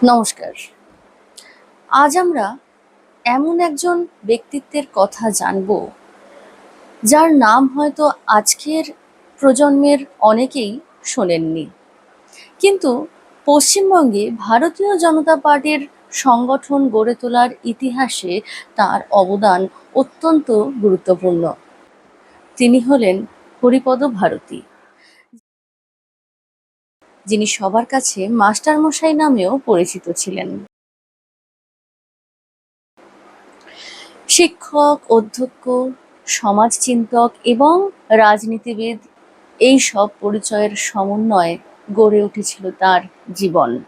নমস্কার। আজ আমরা এমন একজন ব্যক্তিত্বের কথা জানব, যার নাম হয়তো আজকের প্রজন্মের অনেকেই শোনেননি। কিন্তু পশ্চিমবঙ্গে ভারতীয় জনতা পার্টির সংগঠন গড়ে তোলার ইতিহাসে তার অবদান অত্যন্ত গুরুত্বপূর্ণ। তিনি হলেন হরিপদ ভারতী, যিনি সবার কাছে মাস্টারমশাই নামেও পরিচিত ছিলেন। শিক্ষক, অধ্যক্ষ, সমাজচিন্তক এবং রাজনীতিবিদ, এই সব পরিচয়ের সমন্বয়ে গড়ে উঠেছিল তার জীবন।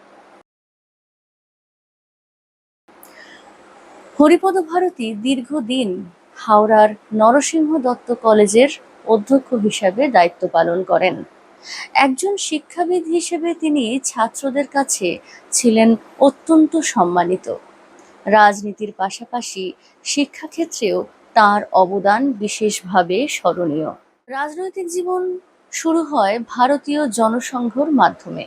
হরিপদ ভারতী দীর্ঘদিন হাওড়ার নরসিংহ দত্ত কলেজের অধ্যক্ষ হিসাবে দায়িত্ব পালন করেন। একজন শিক্ষাবিদ হিসেবে তিনি ছাত্রদের কাছে ছিলেন অত্যন্ত সম্মানিত। রাজনীতির পাশাপাশি শিক্ষাক্ষেত্রেও তার অবদান বিশেষভাবে স্মরণীয়। রাজনৈতিক জীবন শুরু হয় ভারতীয় জনসংঘর মাধ্যমে।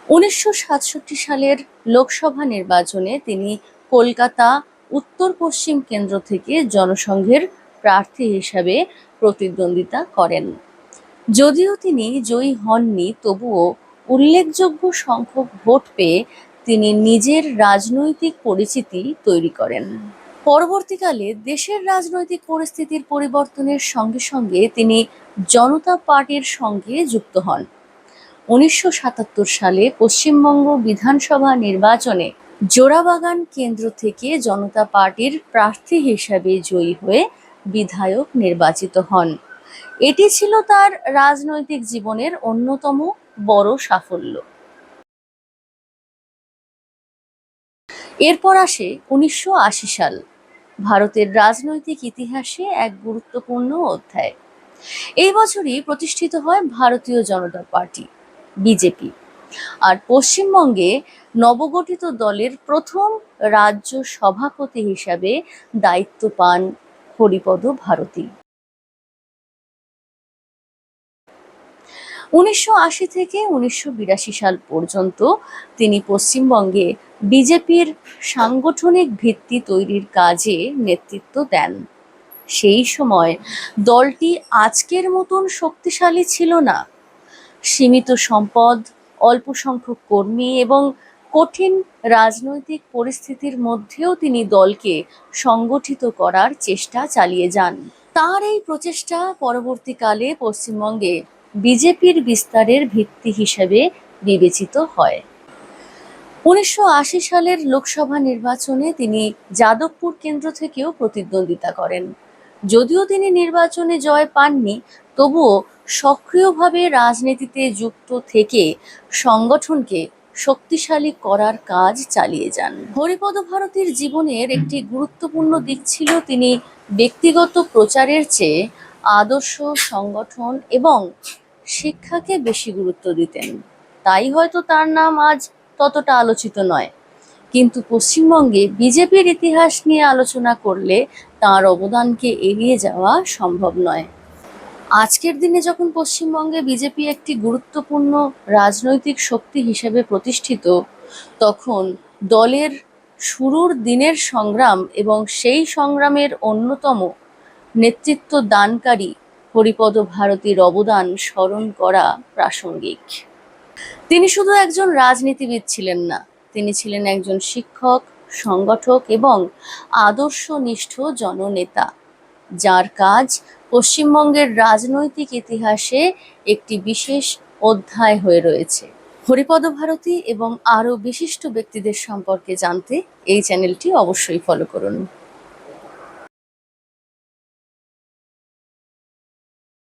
1967 সালের লোকসভা নির্বাচনে তিনি কলকাতা উত্তর পশ্চিম কেন্দ্র থেকে জনসংঘের প্রার্থী হিসাবে প্রতিদ্বন্দ্বিতা করেন। যদিও তিনি জয়ী হননি, তবুও উল্লেখযোগ্য সংখ্যক ভোট পেয়ে তিনি নিজের রাজনৈতিক পরিচিতি তৈরি করেন। পরবর্তীকালে দেশের রাজনৈতিক পরিস্থিতির পরিবর্তনের সঙ্গে সঙ্গে তিনি জনতা পার্টির সঙ্গে যুক্ত হন। 1977 সালে পশ্চিমবঙ্গ বিধানসভা নির্বাচনে জোড়াবাগান কেন্দ্র থেকে জনতা পার্টির প্রার্থী হিসাবে জয়ী হয়ে বিধায়ক নির্বাচিত হন। এটি ছিল তার রাজনৈতিক জীবনের অন্যতম বড় সাফল্য। এরপর আসে 1980 সাল, ভারতের রাজনৈতিক ইতিহাসে এক গুরুত্বপূর্ণ অধ্যায়। এই বছরই প্রতিষ্ঠিত হয় ভারতীয় জনতা পার্টি, বিজেপি। আর পশ্চিমবঙ্গে নবগঠিত দলের প্রথম রাজ্য সভাপতি হিসাবে দায়িত্ব পান হরিপদ ভারতী। 1980 থেকে 1982 সাল পর্যন্ত তিনি পশ্চিমবঙ্গে বিজেপির সাংগঠনিক ভিত্তি তৈরির কাজে নেতৃত্ব দেন। সেই সময় দলটি আজকের মতন শক্তিশালী ছিল না। সীমিত সম্পদ, অল্প সংখ্যক কর্মী এবং কঠিন রাজনৈতিক পরিস্থিতির মধ্যেও তিনি দলকে সংগঠিত করার চেষ্টা চালিয়ে যান। তার এই প্রচেষ্টা পরবর্তীকালে পশ্চিমবঙ্গে বিজেপির বিস্তারের ভিত্তি হিসেবে বিবেচিত হয়। 1980 সালের লোকসভা নির্বাচনে তিনি যাদবপুর কেন্দ্র থেকেও প্রতিদ্বন্দ্বিতা করেন। যদিও তিনি নির্বাচনে জয় পাননি, তবুও সক্রিয়ভাবে রাজনীতিতে যুক্ত থেকে সংগঠনকে শক্তিশালী করার কাজ চালিয়ে যান। হরিপদ ভারতীর জীবনের একটি গুরুত্বপূর্ণ দিক ছিল তিনি ব্যক্তিগত প্রচারের চেয়ে আদর্শ, সংগঠন এবং শিক্ষাকে বেশি গুরুত্ব দিতেন। তাই হয়তো তার নাম আজ ততটা আলোচিত নয়। কিন্তু পশ্চিমবঙ্গে বিজেপির ইতিহাস নিয়ে আলোচনা করলে তার অবদানকে এড়িয়ে যাওয়া সম্ভব নয়। আজকের দিনে যখন পশ্চিমবঙ্গে বিজেপি একটি গুরুত্বপূর্ণ রাজনৈতিক শক্তি হিসেবে প্রতিষ্ঠিত, তখন দলের শুরুর দিনের সংগ্রাম এবং সেই সংগ্রামের অন্যতম নেতৃত্ব দানকারী হরিপদ ভারতীর অবদান স্মরণ করা প্রাসঙ্গিক। তিনি শুধু একজন রাজনীতিবিদ ছিলেন না, তিনি ছিলেন একজন শিক্ষক, সংগঠক এবং আদর্শনিষ্ঠ জননেতা, যার কাজ পশ্চিমবঙ্গের রাজনৈতিক ইতিহাসে একটি বিশেষ অধ্যায় হয়ে রয়েছে। হরিপদ ভারতী এবং আরও বিশিষ্ট ব্যক্তিদের সম্পর্কে জানতে এই চ্যানেলটি অবশ্যই ফলো করুন।